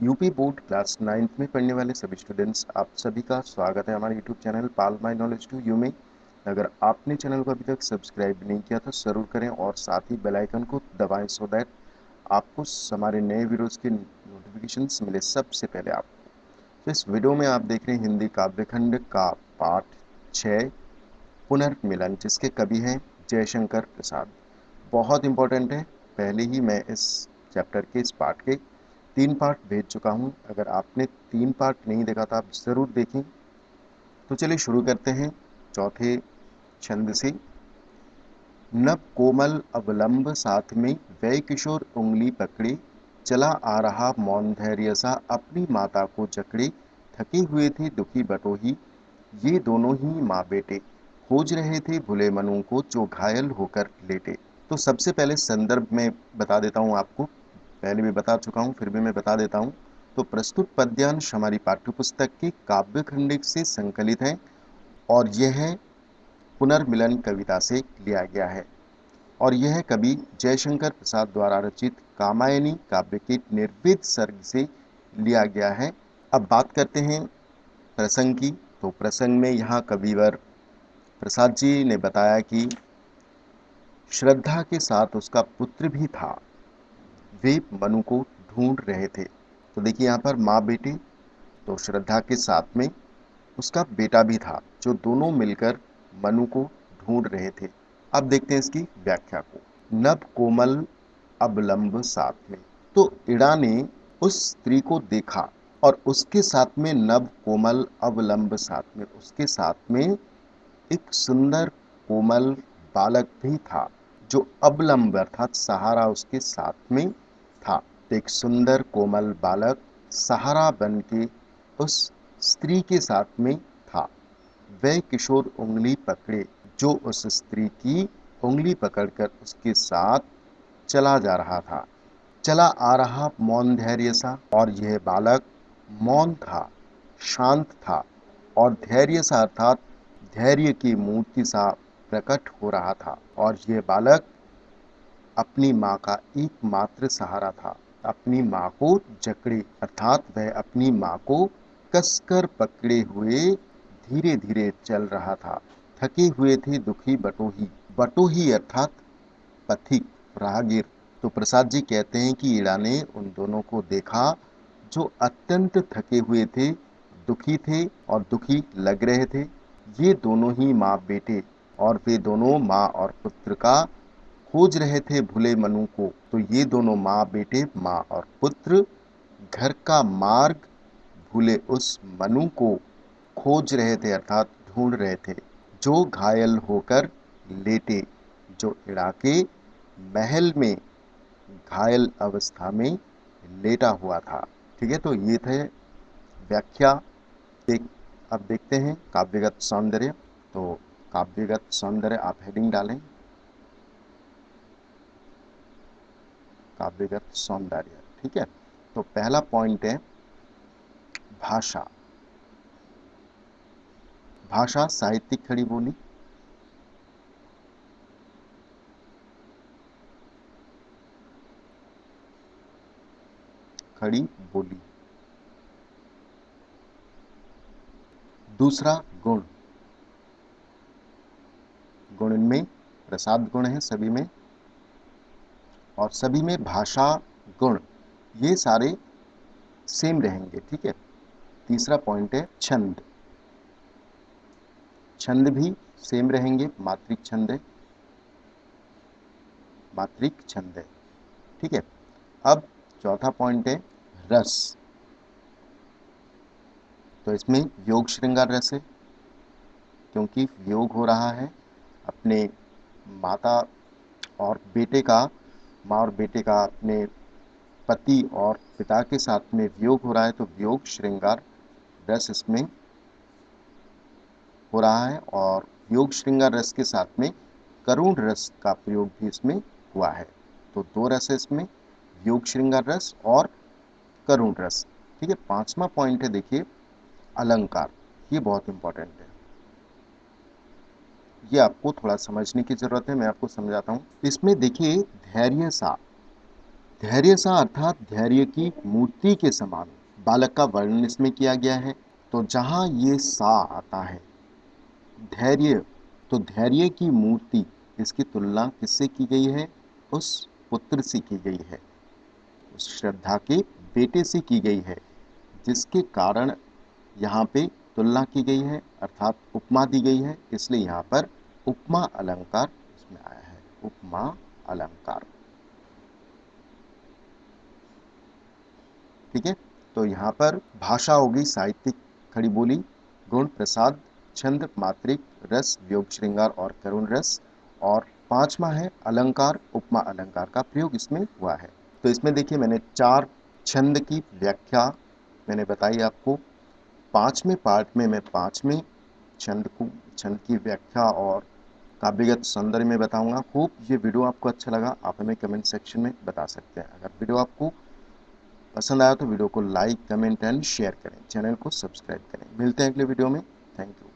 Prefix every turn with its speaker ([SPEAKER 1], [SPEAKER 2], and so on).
[SPEAKER 1] UP board class 9th में पढ़ने वाले सभी स्टूडेंट्स, आप सभी का स्वागत है हमारे YouTube channel pal my knowledge to you में। अगर आपने चैनल को अभी तक सब्सक्राइब नहीं किया तो ज़रूर करें और साथ ही बेल आइकन को दबाएं सो दैट आपको हमारे नए वीडियोस के नोटिफिकेशंस मिले सबसे पहले आपको। तो इस वीडियो में आप देख रहे हैं हिंदी काव्यखंड का पाठ 6 पुनर्मिलन, जिसके कवि हैं जयशंकर प्रसाद। बहुत इंपॉर्टेंट है। पहले ही मैं इस चैप्टर के इस पाठ के 3 पार्ट भेज चुका हूं। अगर आपने 3 पार्ट नहीं देखा तो आप ज़रूर देखें। तो चलिए शुरू करते हैं चौथे छंद से। नव कोमल अवलंब साथ में वै किशोर उंगली पकड़े, चला आ रहा मौन धैर्य सा अपनी माता को जकड़े, थके हुए थे दुखी बटोही, ये दोनों ही माँ बेटे, खोज रहे थे भुले मनों को जो घायल होकर लेटे। तो सबसे पहले संदर्भ में बता देता हूँ आपको, पहले भी बता चुका हूँ फिर भी मैं बता देता हूँ। तो प्रस्तुत पद्यांश हमारी पाठ्यपुस्तक के काव्यखंडिक से संकलित है और यह पुनर्मिलन कविता से लिया गया है और यह कवि जयशंकर प्रसाद द्वारा रचित कामायनी काव्य के निर्वेद सर्ग से लिया गया है। अब बात करते हैं प्रसंग की। तो प्रसंग में यहाँ कविवर प्रसाद जी ने बताया कि श्रद्धा के साथ उसका पुत्र भी था, वे मनु को ढूंढ रहे थे। तो देखिए यहाँ पर माँ बेटी, तो श्रद्धा के साथ में उसका बेटा भी था, जो दोनों मिलकर मनु को ढूंढ रहे थे। अब देखते हैं इसकी व्याख्या को। नभ कोमल अवलंब साथ में, तो इड़ा ने उस स्त्री को देखा और उसके साथ में नभ कोमल अवलंब साथ में, उसके साथ में एक सुंदर कोमल बालक भी था, जो अवलंब अर्थात सहारा उसके साथ में था। एक सुंदर कोमल बालक सहारा बन के उस स्त्री के साथ में था। वह किशोर उंगली पकड़े, जो उस स्त्री की उंगली पकड़कर उसके साथ चला जा रहा था। चला आ रहा मौन धैर्य सा, और यह बालक मौन था, शांत था, और धैर्य सा अर्थात धैर्य की मूर्ति सा प्रकट हो रहा था। और यह बालक अपनी माँ का एकमात्र सहारा था। अपनी माँ को जकड़े अर्थात वह अपनी माँ को कसकर पकड़े हुए धीरे धीरे चल रहा था। थके हुए थे दुखी बटोही, बटोही अर्थात पथिक, राहगीर। तो प्रसाद जी कहते हैं कि ईड़ा ने उन दोनों को देखा, जो अत्यंत थके हुए थे, दुखी थे और दुखी लग रहे थे। ये दोनों ही माँ बेटे, और वे दोनों माँ और पुत्र का खोज रहे थे भूले मनु को। तो ये दोनों माँ बेटे, माँ और पुत्र, घर का मार्ग भूले उस मनु को खोज रहे थे अर्थात ढूंढ रहे थे, जो घायल होकर लेटे, जो इड़ा के महल में घायल अवस्था में लेटा हुआ था। ठीक है, तो ये थे व्याख्या। एक अब देखते हैं काव्यगत सौंदर्य। तो काव्यगत सौंदर्य आप हेडिंग डालें, काव्यगत सौंदर्य। ठीक है, तो पहला पॉइंट है भाषा। भाषा साहित्यिक खड़ी बोली, खड़ी बोली। दूसरा गुण, गुण इनमें प्रसाद गुण है सभी में, और सभी में भाषा गुण ये सारे सेम रहेंगे। ठीक है। तीसरा पॉइंट है छंद, छंद भी सेम रहेंगे, मात्रिक छंद है, मात्रिक छंद है। ठीक है। अब चौथा पॉइंट है रस। तो इसमें योग श्रृंगार रस है, क्योंकि योग हो रहा है अपने माता और बेटे का, माँ और बेटे का अपने पति और पिता के साथ में वियोग हो रहा है। तो वियोग श्रृंगार रस इसमें हो रहा है, और योग श्रृंगार रस के साथ में करुण रस का प्रयोग भी इसमें हुआ है। तो दो रस है इसमें, योग श्रृंगार रस और करुण रस। ठीक है। पांचवा पॉइंट है देखिए अलंकार। ये बहुत इंपॉर्टेंट है, ये आपको थोड़ा समझने की जरूरत है, मैं आपको समझाता हूँ। इसमें देखिए धैर्य सा, धैर्य सा अर्थात धैर्य की मूर्ति के समान बालक का वर्णन इसमें किया गया है। तो जहां ये सा आता है धैर्य, तो धैर्य की मूर्ति, इसकी तुलना किससे की गई है? उस पुत्र से की गई है, उस श्रद्धा के बेटे से की गई है, जिसके कारण यहाँ पे तुलना की गई है अर्थात उपमा दी गई है। इसलिए यहाँ पर उपमा अलंकार इसमें आया है, उपमा अलंकार। ठीक है, तो यहाँ पर भाषा होगी साहित्यिक खड़ी बोली, गुण प्रसाद, छंद मात्रिक, रस वियोग श्रृंगार और करुण रस, और पांचवा है अलंकार, उपमा अलंकार का प्रयोग इसमें हुआ है। तो इसमें देखिए मैंने 4 छंद की व्याख्या मैंने बताई आपको। 5वें पार्ट में मैं 5वें छंद की व्याख्या और काव्यगत सौंदर्य में बताऊंगा। होप ये वीडियो आपको अच्छा लगा, आप हमें कमेंट सेक्शन में बता सकते हैं। अगर वीडियो आपको पसंद आया तो वीडियो को लाइक कमेंट एंड शेयर करें, चैनल को सब्सक्राइब करें। मिलते हैं अगले वीडियो में। Thank you.